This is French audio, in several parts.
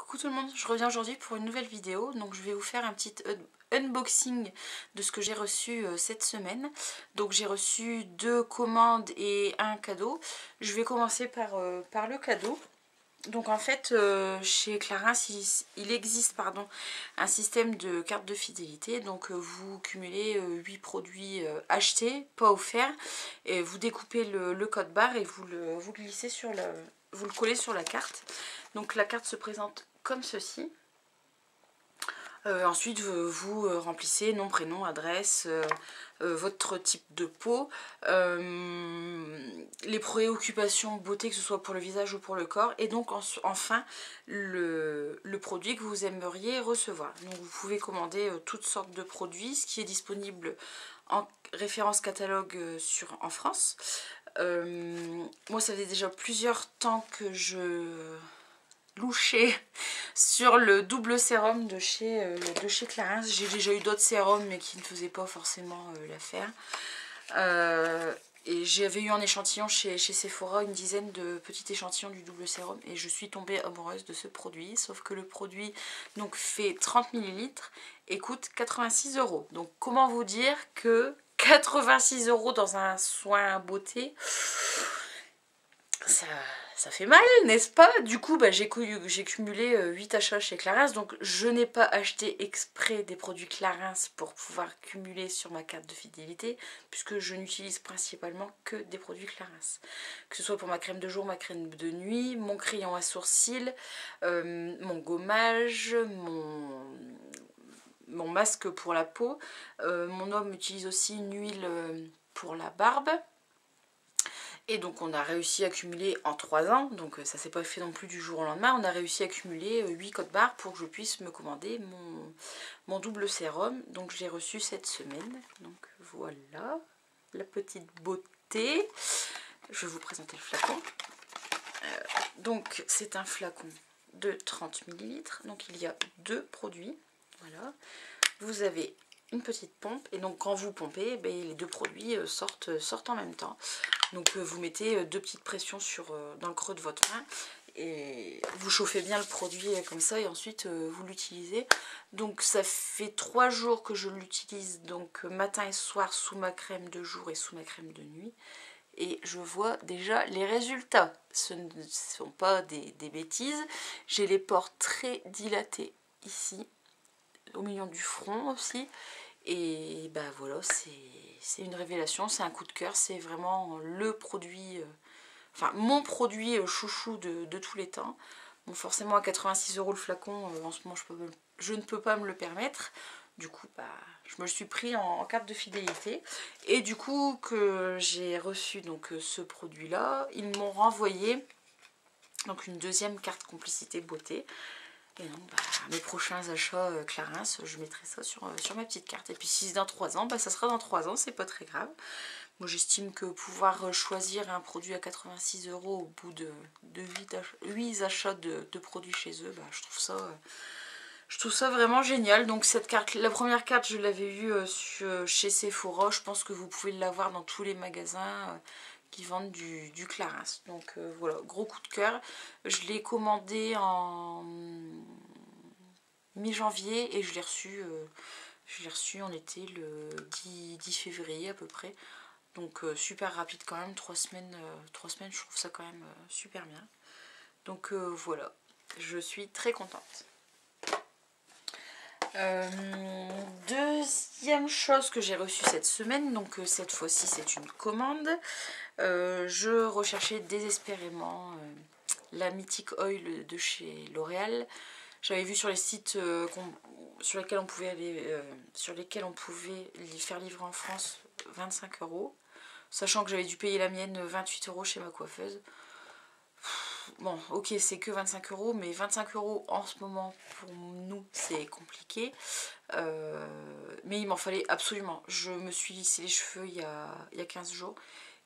Coucou tout le monde, je reviens aujourd'hui pour une nouvelle vidéo. Donc je vais vous faire un petit unboxing de ce que j'ai reçu cette semaine. Donc j'ai reçu 2 commandes et un cadeau. Je vais commencer par le cadeau. Donc en fait chez Clarins il existe un système de carte de fidélité. Donc vous cumulez 8 produits achetés, pas offerts, et vous découpez le code barre et vous le glissez sur vous le collez sur la carte. Donc la carte se présente comme ceci. Ensuite vous remplissez nom, prénom, adresse, votre type de peau, les préoccupations beauté, que ce soit pour le visage ou pour le corps, et donc enfin le produit que vous aimeriez recevoir. Donc vous pouvez commander toutes sortes de produits, ce qui est disponible en référence catalogue en France. Moi ça faisait déjà plusieurs temps que je louché sur le double sérum de chez Clarins. J'ai déjà eu d'autres sérums mais qui ne faisaient pas forcément l'affaire. Et j'avais eu en échantillon chez Sephora une dizaine de petits échantillons du double sérum et je suis tombée amoureuse de ce produit. Sauf que le produit donc fait 30 ml et coûte 86 €. Donc comment vous dire que 86 € dans un soin beauté, ça fait mal, n'est-ce pas? Du coup, j'ai cumulé 8 achats chez Clarins. Donc, je n'ai pas acheté exprès des produits Clarins pour pouvoir cumuler sur ma carte de fidélité, puisque je n'utilise principalement que des produits Clarins. Que ce soit pour ma crème de jour, ma crème de nuit, mon crayon à sourcils, mon gommage, mon masque pour la peau. Mon homme utilise aussi une huile pour la barbe. Et donc on a réussi à cumuler en 3 ans, donc ça s'est pas fait non plus du jour au lendemain, on a réussi à cumuler 8 codes barres pour que je puisse me commander mon double sérum. Donc je l'ai reçu cette semaine. Donc voilà, la petite beauté. Je vais vous présenter le flacon. Donc c'est un flacon de 30 ml, donc il y a 2 produits. Voilà, vous avez une petite pompe et donc quand vous pompez, les 2 produits sortent en même temps. Donc vous mettez 2 petites pressions dans le creux de votre main et vous chauffez bien le produit comme ça et ensuite vous l'utilisez. Donc ça fait 3 jours que je l'utilise, donc matin et soir sous ma crème de jour et sous ma crème de nuit. Et je vois déjà les résultats. Ce ne sont pas des bêtises. J'ai les pores très dilatés ici, au milieu du front aussi. Et voilà, c'est une révélation, c'est un coup de cœur, c'est vraiment le produit, enfin mon produit chouchou de tous les temps. Bon, forcément à 86 € le flacon, en ce moment je ne peux pas me le permettre. Du coup, je me le suis pris en carte de fidélité. Et du coup, que j'ai reçu donc ce produit-là, ils m'ont renvoyé donc une deuxième carte complicité beauté. Et donc, mes prochains achats Clarins, je mettrai ça sur ma petite carte. Et puis si c'est dans 3 ans, ça sera dans 3 ans, c'est pas très grave. Moi j'estime que pouvoir choisir un produit à 86 € au bout de 8 achats de produits chez eux, je trouve ça vraiment génial. Donc cette carte, la première carte, je l'avais vue chez Sephora. Je pense que vous pouvez l'avoir dans tous les magasins qui vendent du Clarins. Donc voilà, gros coup de cœur. Je l'ai commandé en mi-janvier et je l'ai reçu, on était le 10 février à peu près. Donc super rapide quand même, 3 semaines, je trouve ça quand même super bien. Donc voilà, je suis très contente. Deuxième chose que j'ai reçue cette semaine, donc cette fois-ci c'est une commande. Je recherchais désespérément la Mythic Oil de chez L'Oréal. J'avais vu sur les sites sur lesquels on pouvait les faire livrer en France 25 €, sachant que j'avais dû payer la mienne 28 € chez ma coiffeuse. Bon, ok, c'est que 25 €, mais 25 € en ce moment pour nous c'est compliqué. Mais il m'en fallait absolument. Je me suis lissé les cheveux il y a 15 jours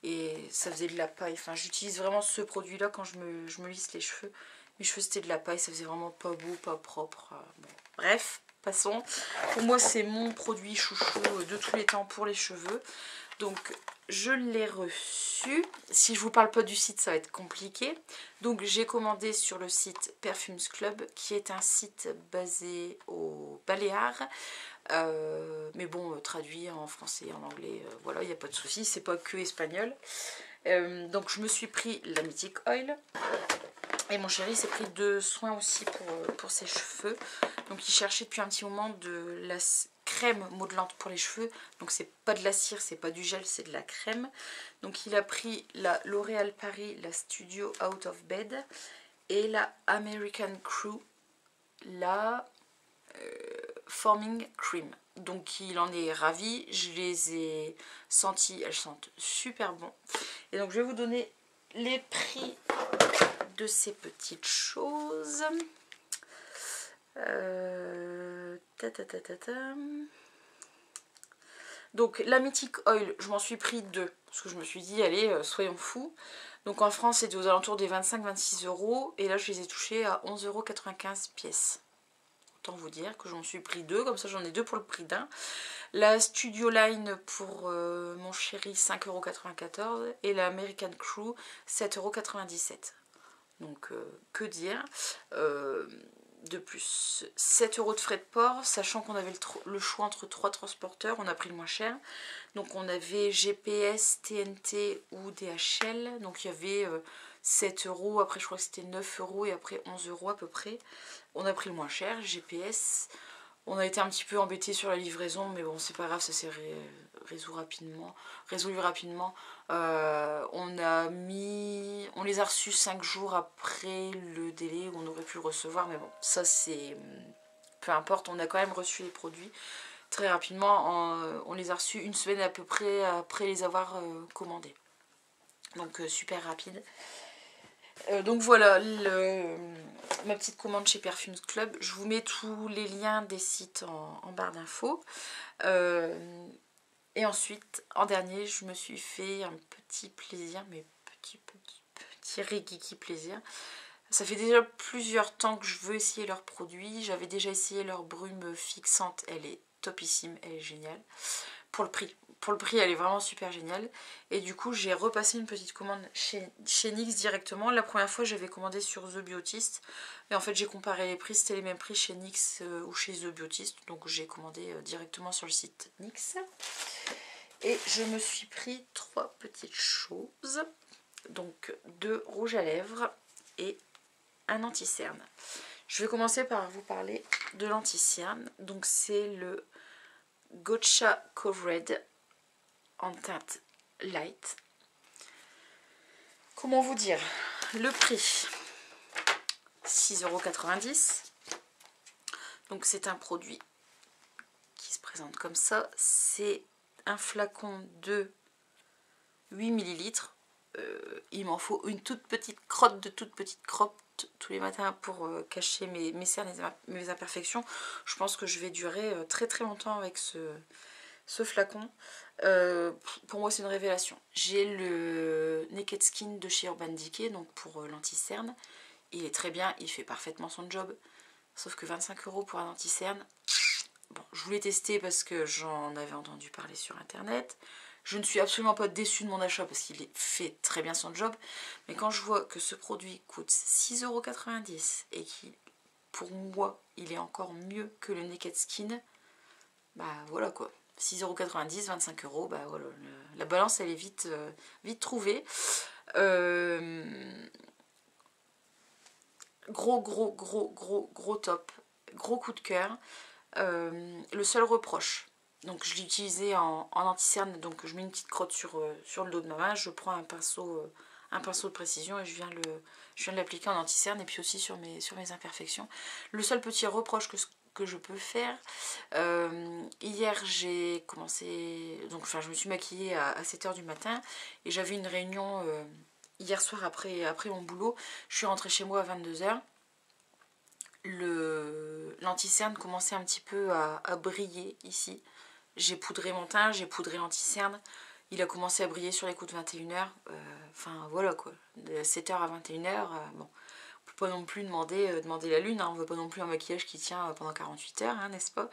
et ça faisait de la paille. Enfin, j'utilise vraiment ce produit là quand je me lisse les cheveux. Mes cheveux c'était de la paille, ça faisait vraiment pas beau, pas propre. Bon, bref, passons. Pour moi c'est mon produit chouchou de tous les temps pour les cheveux. Donc je l'ai reçu. Si je vous parle pas du site, ça va être compliqué. Donc j'ai commandé sur le site Perfumes Club, qui est un site basé aux Baléares. Mais bon, traduit en français et en anglais, voilà, il n'y a pas de souci, c'est pas que espagnol. Donc je me suis pris la Mythic Oil. Et mon chéri s'est pris 2 soins aussi pour ses cheveux. Donc il cherchait depuis un petit moment de la crème modelante pour les cheveux. Donc c'est pas de la cire, c'est pas du gel, c'est de la crème. Donc il a pris la L'Oréal Paris, la Studio Out of Bed et la American Crew, la Forming Cream. Donc il en est ravi, je les ai senties, elles sentent super bon. Et donc je vais vous donner les prix de ces petites choses. Donc la Mythic Oil, je m'en suis pris 2 parce que je me suis dit allez, soyons fous. Donc en France c'était aux alentours des 25-26 € et là je les ai touchés à 11,95 € pièce. Autant vous dire que j'en suis pris 2, comme ça j'en ai 2 pour le prix d'un. La Studio Line pour mon chéri 5,94 € et la American Crew 7,97 €. Donc que dire, de plus 7 € de frais de port, sachant qu'on avait le choix entre 3 transporteurs, on a pris le moins cher. Donc on avait GPS, TNT ou DHL, donc il y avait 7 €, après je crois que c'était 9 € et après 11 € à peu près. On a pris le moins cher, GPS. On a été un petit peu embêté sur la livraison, mais bon c'est pas grave, ça s'est résolu rapidement. On les a reçus 5 jours après le délai où on aurait pu le recevoir, mais bon ça c'est peu importe, on a quand même reçu les produits très rapidement. On les a reçus 1 semaine à peu près après les avoir commandés, donc super rapide. Donc voilà ma petite commande chez Perfumes Club. Je vous mets tous les liens des sites en barre d'infos. Et ensuite, en dernier, je me suis fait un petit plaisir, mais petit rikiki plaisir. Ça fait déjà plusieurs temps que je veux essayer leurs produits. J'avais déjà essayé leur brume fixante, elle est topissime, elle est géniale. Pour le prix, elle est vraiment super géniale. Et du coup, j'ai repassé une petite commande chez NYX directement. La première fois, j'avais commandé sur The Beautist. Et en fait, j'ai comparé les prix. C'était les mêmes prix chez NYX ou chez The Beautist. Donc, j'ai commandé directement sur le site NYX. Et je me suis pris 3 petites choses. Donc, 2 rouges à lèvres et un anti-cerne. Je vais commencer par vous parler de l'anti-cerne. Donc, c'est le Gotcha Covered en teinte light. Comment vous dire? Le prix 6,90 €. Donc c'est un produit qui se présente comme ça. C'est un flacon de 8 ml. Il m'en faut une toute petite crotte de toute petite crotte tous les matins pour cacher mes cernes et mes imperfections. Je pense que je vais durer très très longtemps avec ce flacon. Pour moi c'est une révélation. J'ai le Naked Skin de chez Urban Decay, donc pour l'anti-cerne. Il est très bien, il fait parfaitement son job. Sauf que 25 € pour un anti-cerne. Bon, je voulais tester parce que j'en avais entendu parler sur internet. Je ne suis absolument pas déçue de mon achat parce qu'il fait très bien son job. Mais quand je vois que ce produit coûte 6,90 € et qui, pour moi, il est encore mieux que le Naked Skin, bah voilà quoi. 6,90 €, 25 €, bah voilà, la balance elle est vite trouvée. Gros top, gros coup de cœur. Le seul reproche, donc je l'ai utilisé en anti-cerne, donc je mets une petite crotte sur le dos de ma main, je prends un pinceau de précision et je viens de l'appliquer en anti-cerne et puis aussi sur mes imperfections. Le seul petit reproche que je peux faire, hier j'ai commencé, donc enfin je me suis maquillée à 7 h du matin et j'avais une réunion hier soir après mon boulot. Je suis rentrée chez moi à 22 h. L'anti-cerne commençait un petit peu à briller ici. J'ai poudré mon teint, j'ai poudré l'anti-cerne. Il a commencé à briller sur les coups de 21 h. Enfin voilà quoi, de 7 h à 21 h. Bon, peut pas non plus demander la lune, hein. On veut pas non plus un maquillage qui tient pendant 48 heures, hein, n'est-ce pas?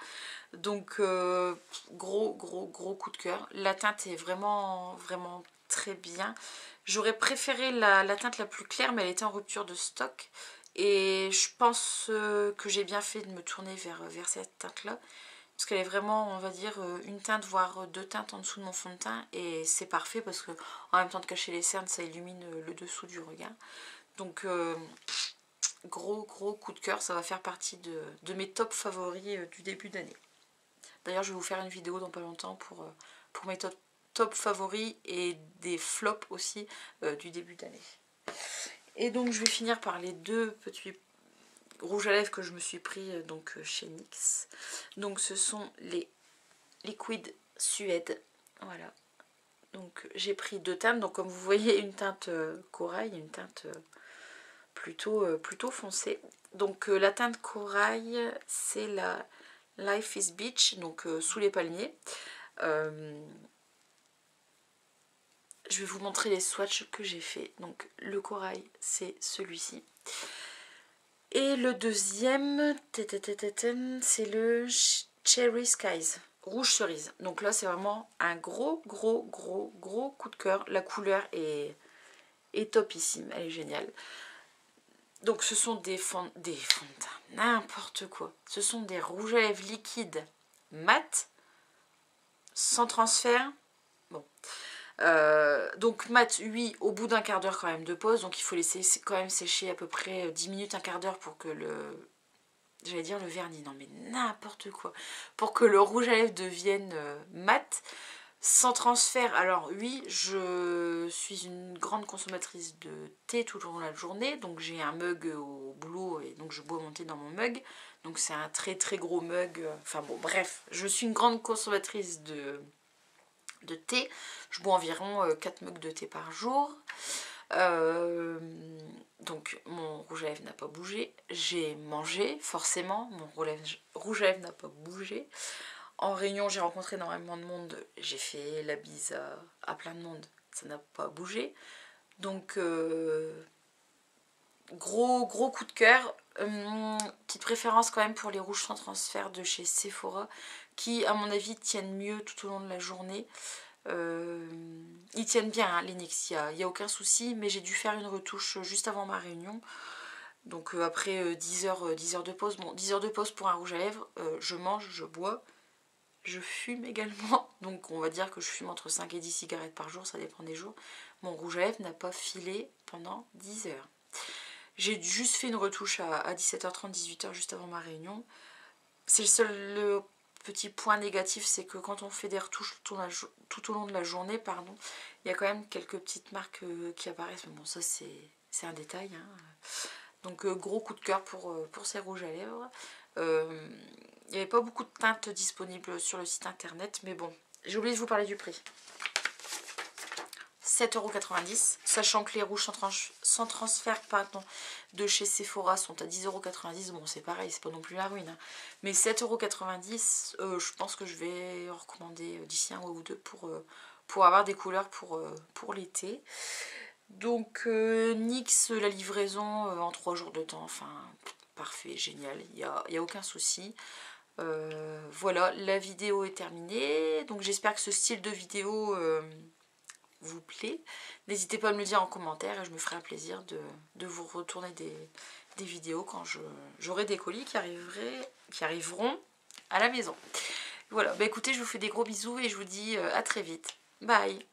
Donc gros coup de cœur. La teinte est vraiment très bien. J'aurais préféré la teinte la plus claire, mais elle était en rupture de stock. Et je pense que j'ai bien fait de me tourner vers cette teinte-là. Parce qu'elle est vraiment, on va dire, une teinte, voire deux teintes en dessous de mon fond de teint. Et c'est parfait parce que en même temps de cacher les cernes, ça illumine le dessous du regard. Donc gros coup de cœur, ça va faire partie de mes top favoris du début d'année. D'ailleurs, je vais vous faire une vidéo dans pas longtemps pour mes top favoris et des flops aussi du début d'année. Et donc, je vais finir par les deux petits rouges à lèvres que je me suis pris donc chez NYX. Donc, ce sont les Liquid Suède. Voilà. Donc, j'ai pris deux teintes. Donc, comme vous voyez, une teinte corail et une teinte plutôt foncée. Donc, la teinte corail, c'est la Life is Beach, donc sous les palmiers. Je vais vous montrer les swatchs que j'ai fait. Donc le corail, c'est celui-ci. Et le deuxième, c'est le Cherry Skies, rouge cerise. Donc là, c'est vraiment un gros coup de cœur. La couleur est topissime, elle est géniale. Donc ce sont des fonds de teint, n'importe quoi. Ce sont des rouges à lèvres liquides mat, sans transfert. Bon. Donc mat, oui, au bout d'un quart d'heure quand même de pause. Donc il faut laisser quand même sécher à peu près 10 minutes, un quart d'heure pour que j'allais dire le vernis, non mais n'importe quoi. Pour que le rouge à lèvres devienne mat. Sans transfert, alors oui, je suis une grande consommatrice de thé tout au long de la journée, donc j'ai un mug au boulot et donc je bois mon thé dans mon mug, donc c'est un très gros mug, enfin bon bref, je suis une grande consommatrice de thé, je bois environ 4 mugs de thé par jour, donc mon rouge à lèvres n'a pas bougé, j'ai mangé forcément, mon rouge à lèvres n'a pas bougé. En réunion, j'ai rencontré énormément de monde, j'ai fait la bise à plein de monde, ça n'a pas bougé. Donc, gros coup de cœur. Petite préférence quand même pour les rouges sans transfert de chez Sephora, qui à mon avis tiennent mieux tout au long de la journée. Ils tiennent bien hein, les NYX, il n'y a aucun souci, mais j'ai dû faire une retouche juste avant ma réunion. Donc après 10 heures de pause, bon 10 heures de pause pour un rouge à lèvres, je mange, je bois. Je fume également, donc on va dire que je fume entre 5 et 10 cigarettes par jour, ça dépend des jours. Mon rouge à lèvres n'a pas filé pendant 10 heures. J'ai juste fait une retouche à 17h30, 18h juste avant ma réunion. C'est le petit point négatif, c'est que quand on fait des retouches tout au long de la journée, pardon, il y a quand même quelques petites marques qui apparaissent, mais bon ça c'est un détail. Hein. Donc gros coup de cœur pour ces rouges à lèvres. Il n'y avait pas beaucoup de teintes disponibles sur le site internet, mais bon, j'ai oublié de vous parler du prix. 7,90 €, sachant que les rouges sans transfert pardon, de chez Sephora sont à 10,90 €. Bon, c'est pareil, c'est pas non plus la ruine. Hein. Mais 7,90 €, je pense que je vais en recommander d'ici un mois ou deux pour avoir des couleurs pour l'été. Donc, NYX, la livraison en 3 jours de temps, enfin, parfait, génial, il n'y a aucun souci. Voilà, la vidéo est terminée. Donc j'espère que ce style de vidéo vous plaît. N'hésitez pas à me le dire en commentaire et je me ferai un plaisir de vous retourner des vidéos quand j'aurai des colis qui arriveront à la maison. Voilà, bah écoutez, je vous fais des gros bisous et je vous dis à très vite. Bye!